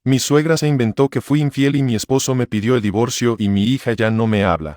Mi suegra se inventó que fui infiel y mi esposo me pidió el divorcio y mi hija ya no me habla.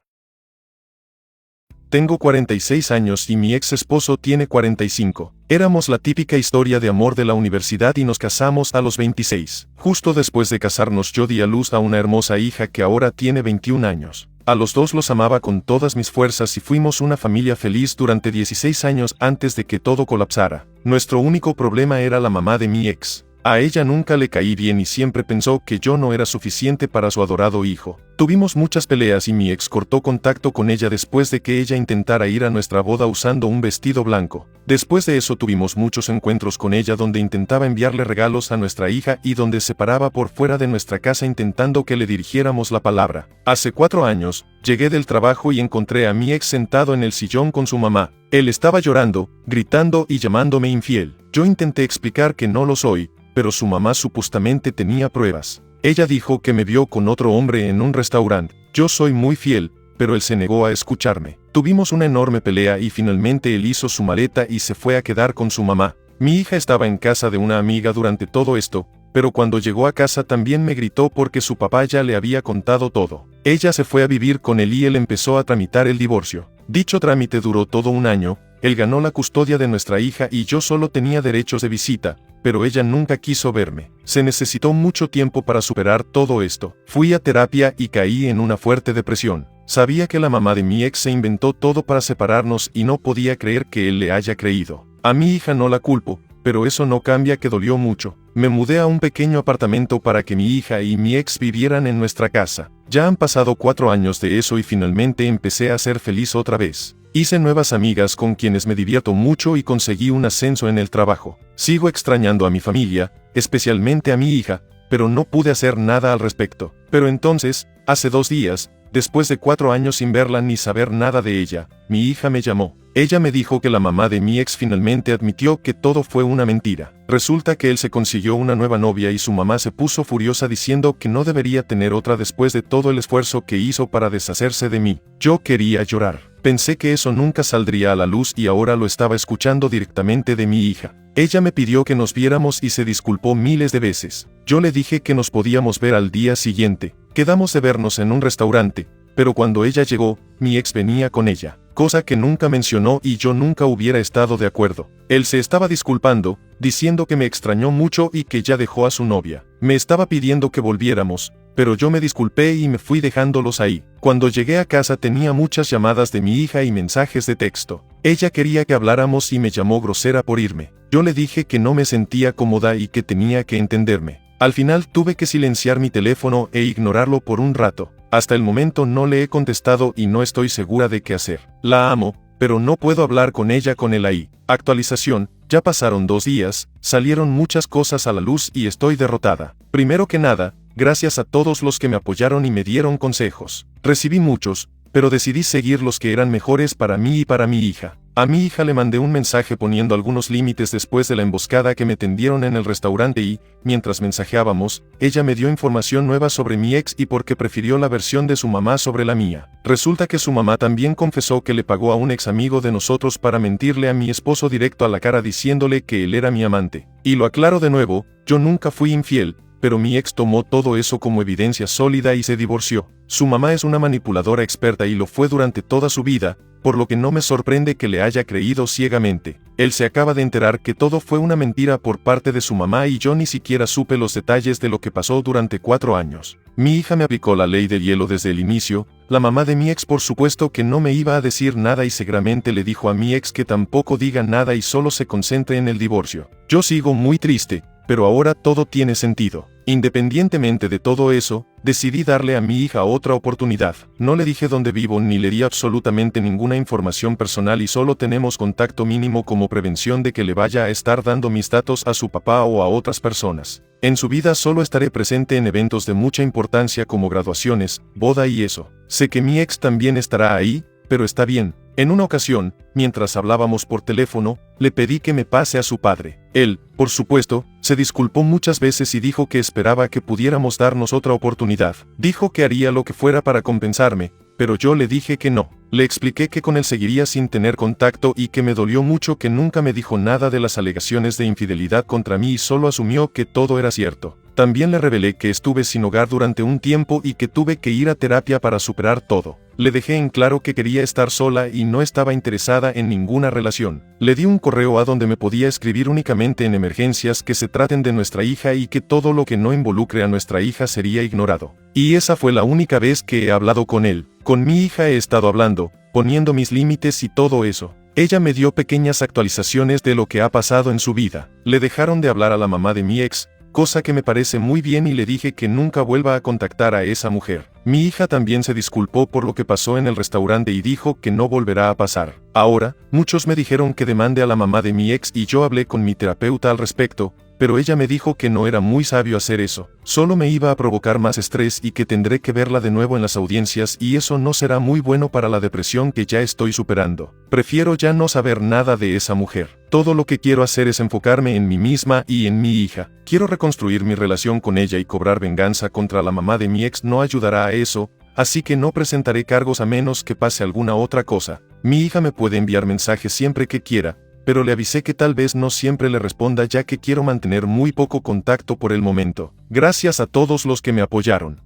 Tengo 46 años y mi ex esposo tiene 45. Éramos la típica historia de amor de la universidad y nos casamos a los 26. Justo después de casarnos yo di a luz a una hermosa hija que ahora tiene 21 años. A los dos los amaba con todas mis fuerzas y fuimos una familia feliz durante 16 años antes de que todo colapsara. Nuestro único problema era la mamá de mi ex. A ella nunca le caí bien y siempre pensó que yo no era suficiente para su adorado hijo. Tuvimos muchas peleas y mi ex cortó contacto con ella después de que ella intentara ir a nuestra boda usando un vestido blanco. Después de eso tuvimos muchos encuentros con ella donde intentaba enviarle regalos a nuestra hija y donde se paraba por fuera de nuestra casa intentando que le dirigiéramos la palabra. Hace 4 años, llegué del trabajo y encontré a mi ex sentado en el sillón con su mamá. Él estaba llorando, gritando y llamándome infiel. Yo intenté explicar que no lo soy, pero su mamá supuestamente tenía pruebas. Ella dijo que me vio con otro hombre en un restaurante. Yo soy muy fiel, pero él se negó a escucharme. Tuvimos una enorme pelea y finalmente él hizo su maleta y se fue a quedar con su mamá. Mi hija estaba en casa de una amiga durante todo esto, pero cuando llegó a casa también me gritó porque su papá ya le había contado todo. Ella se fue a vivir con él y él empezó a tramitar el divorcio. Dicho trámite duró todo un año. Él ganó la custodia de nuestra hija y yo solo tenía derechos de visita, pero ella nunca quiso verme. Se necesitó mucho tiempo para superar todo esto. Fui a terapia y caí en una fuerte depresión. Sabía que la mamá de mi ex se inventó todo para separarnos y no podía creer que él le haya creído. A mi hija no la culpo, pero eso no cambia que dolió mucho. Me mudé a un pequeño apartamento para que mi hija y mi ex vivieran en nuestra casa. Ya han pasado 4 años de eso y finalmente empecé a ser feliz otra vez. Hice nuevas amigas con quienes me divierto mucho y conseguí un ascenso en el trabajo. Sigo extrañando a mi familia, especialmente a mi hija, pero no pude hacer nada al respecto. Pero entonces, hace 2 días, después de 4 años sin verla ni saber nada de ella, mi hija me llamó. Ella me dijo que la mamá de mi ex finalmente admitió que todo fue una mentira. Resulta que él se consiguió una nueva novia y su mamá se puso furiosa diciendo que no debería tener otra después de todo el esfuerzo que hizo para deshacerse de mí. Yo quería llorar. Pensé que eso nunca saldría a la luz y ahora lo estaba escuchando directamente de mi hija. Ella me pidió que nos viéramos y se disculpó miles de veces. Yo le dije que nos podíamos ver al día siguiente. Quedamos de vernos en un restaurante, pero cuando ella llegó, mi ex venía con ella, cosa que nunca mencionó y yo nunca hubiera estado de acuerdo. Él se estaba disculpando, diciendo que me extrañó mucho y que ya dejó a su novia. Me estaba pidiendo que volviéramos, pero yo me disculpé y me fui dejándolos ahí. Cuando llegué a casa tenía muchas llamadas de mi hija y mensajes de texto. Ella quería que habláramos y me llamó grosera por irme. Yo le dije que no me sentía cómoda y que tenía que entenderme. Al final tuve que silenciar mi teléfono e ignorarlo por un rato. Hasta el momento no le he contestado y no estoy segura de qué hacer. La amo, pero no puedo hablar con ella con él ahí. Actualización, ya pasaron 2 días, salieron muchas cosas a la luz y estoy derrotada. Primero que nada, gracias a todos los que me apoyaron y me dieron consejos. Recibí muchos, pero decidí seguir los que eran mejores para mí y para mi hija. A mi hija le mandé un mensaje poniendo algunos límites después de la emboscada que me tendieron en el restaurante y, mientras mensajeábamos, ella me dio información nueva sobre mi ex y por qué prefirió la versión de su mamá sobre la mía. Resulta que su mamá también confesó que le pagó a un ex amigo de nosotros para mentirle a mi esposo directo a la cara diciéndole que él era mi amante. Y lo aclaro de nuevo, yo nunca fui infiel, pero mi ex tomó todo eso como evidencia sólida y se divorció. Su mamá es una manipuladora experta y lo fue durante toda su vida, por lo que no me sorprende que le haya creído ciegamente. Él se acaba de enterar que todo fue una mentira por parte de su mamá y yo ni siquiera supe los detalles de lo que pasó durante 4 años. Mi hija me aplicó la ley del hielo desde el inicio. La mamá de mi ex por supuesto que no me iba a decir nada y seguramente le dijo a mi ex que tampoco diga nada y solo se concentre en el divorcio. Yo sigo muy triste, pero ahora todo tiene sentido. Independientemente de todo eso, decidí darle a mi hija otra oportunidad. No le dije dónde vivo ni le di absolutamente ninguna información personal y solo tenemos contacto mínimo como prevención de que le vaya a estar dando mis datos a su papá o a otras personas. En su vida solo estaré presente en eventos de mucha importancia como graduaciones, boda y eso. Sé que mi ex también estará ahí, pero está bien. En una ocasión, mientras hablábamos por teléfono, le pedí que me pase a su padre. Él, por supuesto, se disculpó muchas veces y dijo que esperaba que pudiéramos darnos otra oportunidad. Dijo que haría lo que fuera para compensarme, pero yo le dije que no. Le expliqué que con él seguiría sin tener contacto y que me dolió mucho que nunca me dijo nada de las alegaciones de infidelidad contra mí y solo asumió que todo era cierto. También le revelé que estuve sin hogar durante un tiempo y que tuve que ir a terapia para superar todo. Le dejé en claro que quería estar sola y no estaba interesada en ninguna relación. Le di un correo a donde me podía escribir únicamente en emergencias que se traten de nuestra hija y que todo lo que no involucre a nuestra hija sería ignorado. Y esa fue la única vez que he hablado con él. Con mi hija he estado hablando, poniendo mis límites y todo eso. Ella me dio pequeñas actualizaciones de lo que ha pasado en su vida. Le dejaron de hablar a la mamá de mi ex, cosa que me parece muy bien, y le dije que nunca vuelva a contactar a esa mujer. Mi hija también se disculpó por lo que pasó en el restaurante y dijo que no volverá a pasar. Ahora, muchos me dijeron que demande a la mamá de mi ex y yo hablé con mi terapeuta al respecto, pero ella me dijo que no era muy sabio hacer eso. Solo me iba a provocar más estrés y que tendré que verla de nuevo en las audiencias y eso no será muy bueno para la depresión que ya estoy superando. Prefiero ya no saber nada de esa mujer. Todo lo que quiero hacer es enfocarme en mí misma y en mi hija. Quiero reconstruir mi relación con ella y cobrar venganza contra la mamá de mi ex no ayudará a eso, así que no presentaré cargos a menos que pase alguna otra cosa. Mi hija me puede enviar mensajes siempre que quiera, pero le avisé que tal vez no siempre le responda ya que quiero mantener muy poco contacto por el momento. Gracias a todos los que me apoyaron.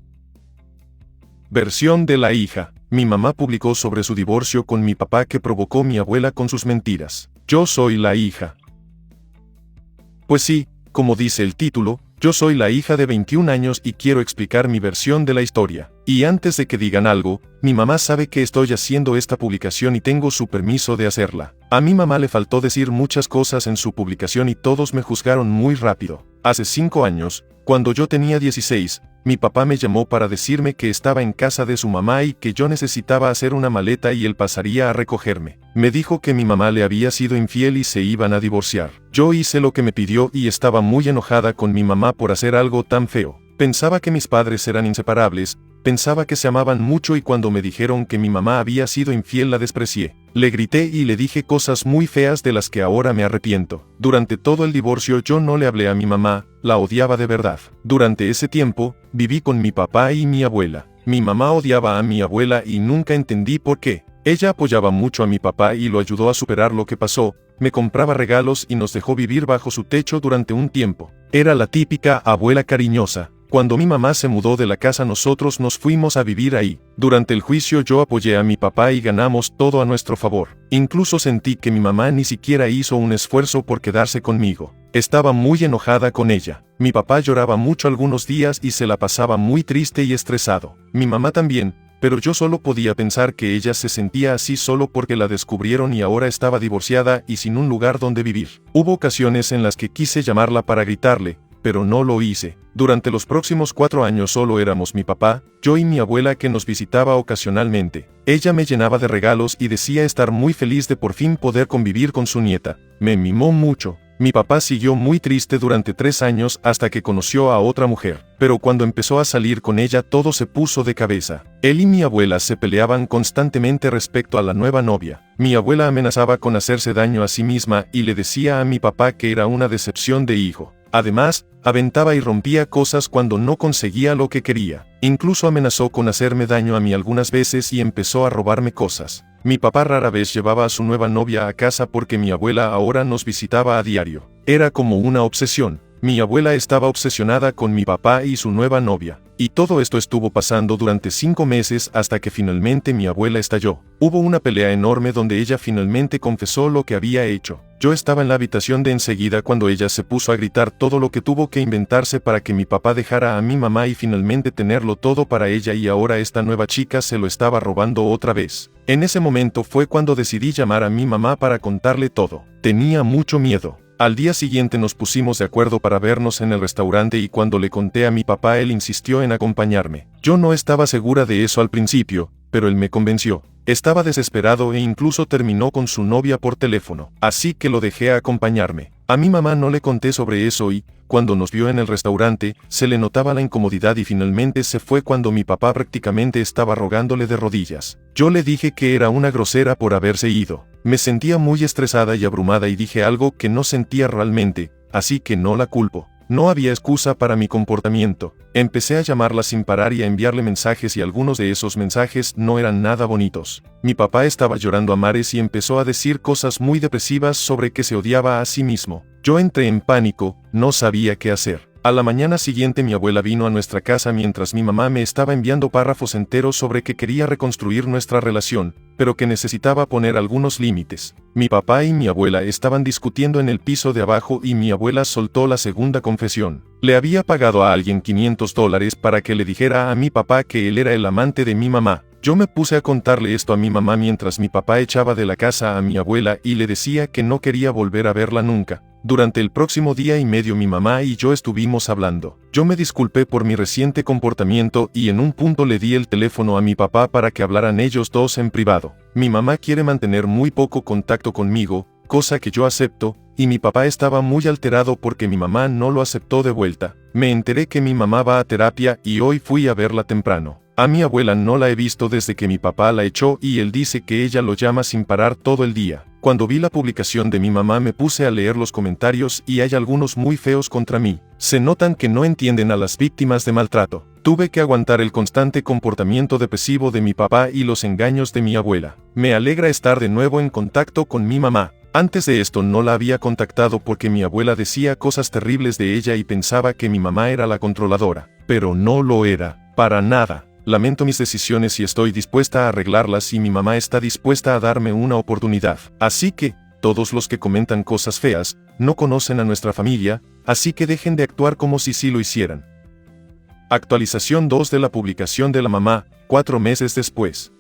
Versión de la hija. Mi mamá publicó sobre su divorcio con mi papá que provocó mi abuela con sus mentiras. Yo soy la hija. Pues sí, como dice el título, yo soy la hija de 21 años y quiero explicar mi versión de la historia. Y antes de que digan algo, mi mamá sabe que estoy haciendo esta publicación y tengo su permiso de hacerla. A mi mamá le faltó decir muchas cosas en su publicación y todos me juzgaron muy rápido. Hace 5 años, cuando yo tenía 16, mi papá me llamó para decirme que estaba en casa de su mamá y que yo necesitaba hacer una maleta y él pasaría a recogerme. Me dijo que mi mamá le había sido infiel y se iban a divorciar. Yo hice lo que me pidió y estaba muy enojada con mi mamá por hacer algo tan feo. Pensaba que mis padres eran inseparables, pensaba que se amaban mucho y cuando me dijeron que mi mamá había sido infiel la desprecié. Le grité y le dije cosas muy feas de las que ahora me arrepiento. Durante todo el divorcio yo no le hablé a mi mamá, la odiaba de verdad. Durante ese tiempo, viví con mi papá y mi abuela. Mi mamá odiaba a mi abuela y nunca entendí por qué. Ella apoyaba mucho a mi papá y lo ayudó a superar lo que pasó, me compraba regalos y nos dejó vivir bajo su techo durante un tiempo. Era la típica abuela cariñosa. Cuando mi mamá se mudó de la casa nosotros nos fuimos a vivir ahí. Durante el juicio yo apoyé a mi papá y ganamos todo a nuestro favor. Incluso sentí que mi mamá ni siquiera hizo un esfuerzo por quedarse conmigo. Estaba muy enojada con ella. Mi papá lloraba mucho algunos días y se la pasaba muy triste y estresado. Mi mamá también, pero yo solo podía pensar que ella se sentía así solo porque la descubrieron y ahora estaba divorciada y sin un lugar donde vivir. Hubo ocasiones en las que quise llamarla para gritarle, pero no lo hice. Durante los próximos 4 años solo éramos mi papá, yo y mi abuela que nos visitaba ocasionalmente. Ella me llenaba de regalos y decía estar muy feliz de por fin poder convivir con su nieta. Me mimó mucho. Mi papá siguió muy triste durante 3 años hasta que conoció a otra mujer, pero cuando empezó a salir con ella todo se puso de cabeza. Él y mi abuela se peleaban constantemente respecto a la nueva novia. Mi abuela amenazaba con hacerse daño a sí misma y le decía a mi papá que era una decepción de hijo. Además, aventaba y rompía cosas cuando no conseguía lo que quería. Incluso amenazó con hacerme daño a mí algunas veces y empezó a robarme cosas. Mi papá rara vez llevaba a su nueva novia a casa porque mi abuela ahora nos visitaba a diario. Era como una obsesión. Mi abuela estaba obsesionada con mi papá y su nueva novia. Y todo esto estuvo pasando durante 5 meses hasta que finalmente mi abuela estalló. Hubo una pelea enorme donde ella finalmente confesó lo que había hecho. Yo estaba en la habitación de enseguida cuando ella se puso a gritar todo lo que tuvo que inventarse para que mi papá dejara a mi mamá y finalmente tenerlo todo para ella y ahora esta nueva chica se lo estaba robando otra vez. En ese momento fue cuando decidí llamar a mi mamá para contarle todo. Tenía mucho miedo. Al día siguiente nos pusimos de acuerdo para vernos en el restaurante y cuando le conté a mi papá él insistió en acompañarme. Yo no estaba segura de eso al principio, pero él me convenció. Estaba desesperado e incluso terminó con su novia por teléfono, así que lo dejé acompañarme. A mi mamá no le conté sobre eso y, cuando nos vio en el restaurante, se le notaba la incomodidad y finalmente se fue cuando mi papá prácticamente estaba rogándole de rodillas. Yo le dije que era una grosera por haberse ido. Me sentía muy estresada y abrumada y dije algo que no sentía realmente, así que no la culpo. No había excusa para mi comportamiento. Empecé a llamarla sin parar y a enviarle mensajes y algunos de esos mensajes no eran nada bonitos. Mi papá estaba llorando a mares y empezó a decir cosas muy depresivas sobre que se odiaba a sí mismo. Yo entré en pánico, no sabía qué hacer. A la mañana siguiente mi abuela vino a nuestra casa mientras mi mamá me estaba enviando párrafos enteros sobre que quería reconstruir nuestra relación, pero que necesitaba poner algunos límites. Mi papá y mi abuela estaban discutiendo en el piso de abajo y mi abuela soltó la segunda confesión. Le había pagado a alguien $500 para que le dijera a mi papá que él era el amante de mi mamá. Yo me puse a contarle esto a mi mamá mientras mi papá echaba de la casa a mi abuela y le decía que no quería volver a verla nunca. Durante el próximo día y medio mi mamá y yo estuvimos hablando. Yo me disculpé por mi reciente comportamiento y en un punto le di el teléfono a mi papá para que hablaran ellos dos en privado. Mi mamá quiere mantener muy poco contacto conmigo, cosa que yo acepto, y mi papá estaba muy alterado porque mi mamá no lo aceptó de vuelta. Me enteré que mi mamá va a terapia y hoy fui a verla temprano. A mi abuela no la he visto desde que mi papá la echó y él dice que ella lo llama sin parar todo el día. Cuando vi la publicación de mi mamá me puse a leer los comentarios y hay algunos muy feos contra mí. Se notan que no entienden a las víctimas de maltrato. Tuve que aguantar el constante comportamiento depresivo de mi papá y los engaños de mi abuela. Me alegra estar de nuevo en contacto con mi mamá. Antes de esto no la había contactado porque mi abuela decía cosas terribles de ella y pensaba que mi mamá era la controladora. Pero no lo era, para nada. Lamento mis decisiones y estoy dispuesta a arreglarlas y mi mamá está dispuesta a darme una oportunidad. Así que, todos los que comentan cosas feas, no conocen a nuestra familia, así que dejen de actuar como si sí lo hicieran. Actualización 2 de la publicación de la mamá, 4 meses después.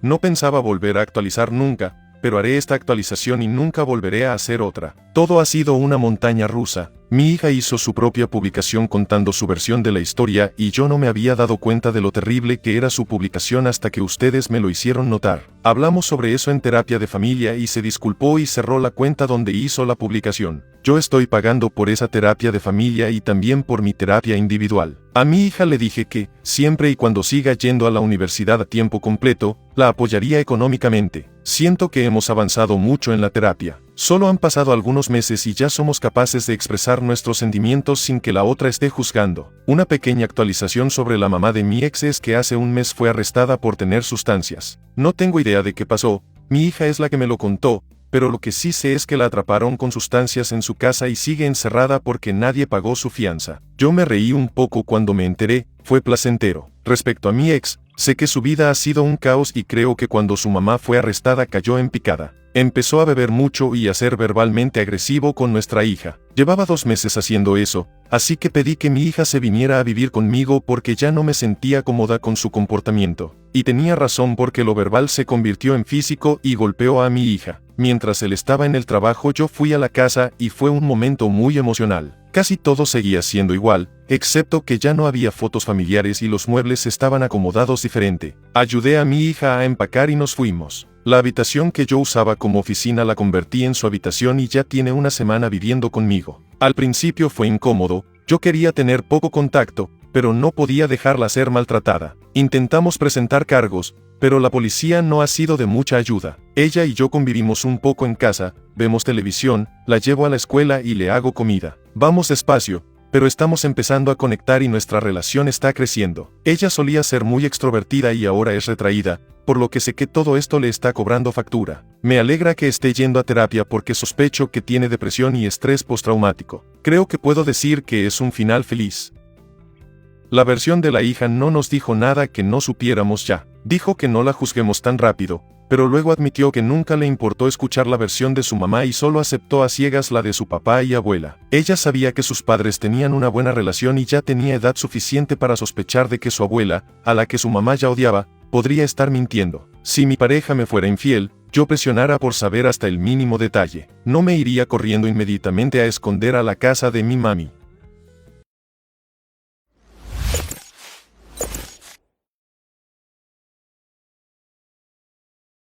No pensaba volver a actualizar nunca, pero haré esta actualización y nunca volveré a hacer otra. Todo ha sido una montaña rusa. Mi hija hizo su propia publicación contando su versión de la historia y yo no me había dado cuenta de lo terrible que era su publicación hasta que ustedes me lo hicieron notar. Hablamos sobre eso en terapia de familia y se disculpó y cerró la cuenta donde hizo la publicación. Yo estoy pagando por esa terapia de familia y también por mi terapia individual. A mi hija le dije que, siempre y cuando siga yendo a la universidad a tiempo completo, la apoyaría económicamente. Siento que hemos avanzado mucho en la terapia. Solo han pasado algunos meses y ya somos capaces de expresar nuestros sentimientos sin que la otra esté juzgando. Una pequeña actualización sobre la mamá de mi ex es que hace un mes fue arrestada por tener sustancias. No tengo idea de qué pasó, mi hija es la que me lo contó, pero lo que sí sé es que la atraparon con sustancias en su casa y sigue encerrada porque nadie pagó su fianza. Yo me reí un poco cuando me enteré, fue placentero. Respecto a mi ex, sé que su vida ha sido un caos y creo que cuando su mamá fue arrestada cayó en picada. Empezó a beber mucho y a ser verbalmente agresivo con nuestra hija. Llevaba 2 meses haciendo eso, así que pedí que mi hija se viniera a vivir conmigo porque ya no me sentía cómoda con su comportamiento. Y tenía razón porque lo verbal se convirtió en físico y golpeó a mi hija. Mientras él estaba en el trabajo yo fui a la casa y fue un momento muy emocional. Casi todo seguía siendo igual, excepto que ya no había fotos familiares y los muebles estaban acomodados diferente. Ayudé a mi hija a empacar y nos fuimos. La habitación que yo usaba como oficina la convertí en su habitación y ya tiene una semana viviendo conmigo. Al principio fue incómodo, yo quería tener poco contacto, pero no podía dejarla ser maltratada. Intentamos presentar cargos, pero la policía no ha sido de mucha ayuda. Ella y yo convivimos un poco en casa, vemos televisión, la llevo a la escuela y le hago comida. Vamos despacio, pero estamos empezando a conectar y nuestra relación está creciendo. Ella solía ser muy extrovertida y ahora es retraída, por lo que sé que todo esto le está cobrando factura. Me alegra que esté yendo a terapia porque sospecho que tiene depresión y estrés postraumático. Creo que puedo decir que es un final feliz. La versión de la hija no nos dijo nada que no supiéramos ya. Dijo que no la juzguemos tan rápido, pero luego admitió que nunca le importó escuchar la versión de su mamá y solo aceptó a ciegas la de su papá y abuela. Ella sabía que sus padres tenían una buena relación y ya tenía edad suficiente para sospechar de que su abuela, a la que su mamá ya odiaba, podría estar mintiendo. Si mi pareja me fuera infiel, yo presionara por saber hasta el mínimo detalle. No me iría corriendo inmediatamente a esconder a la casa de mi mami.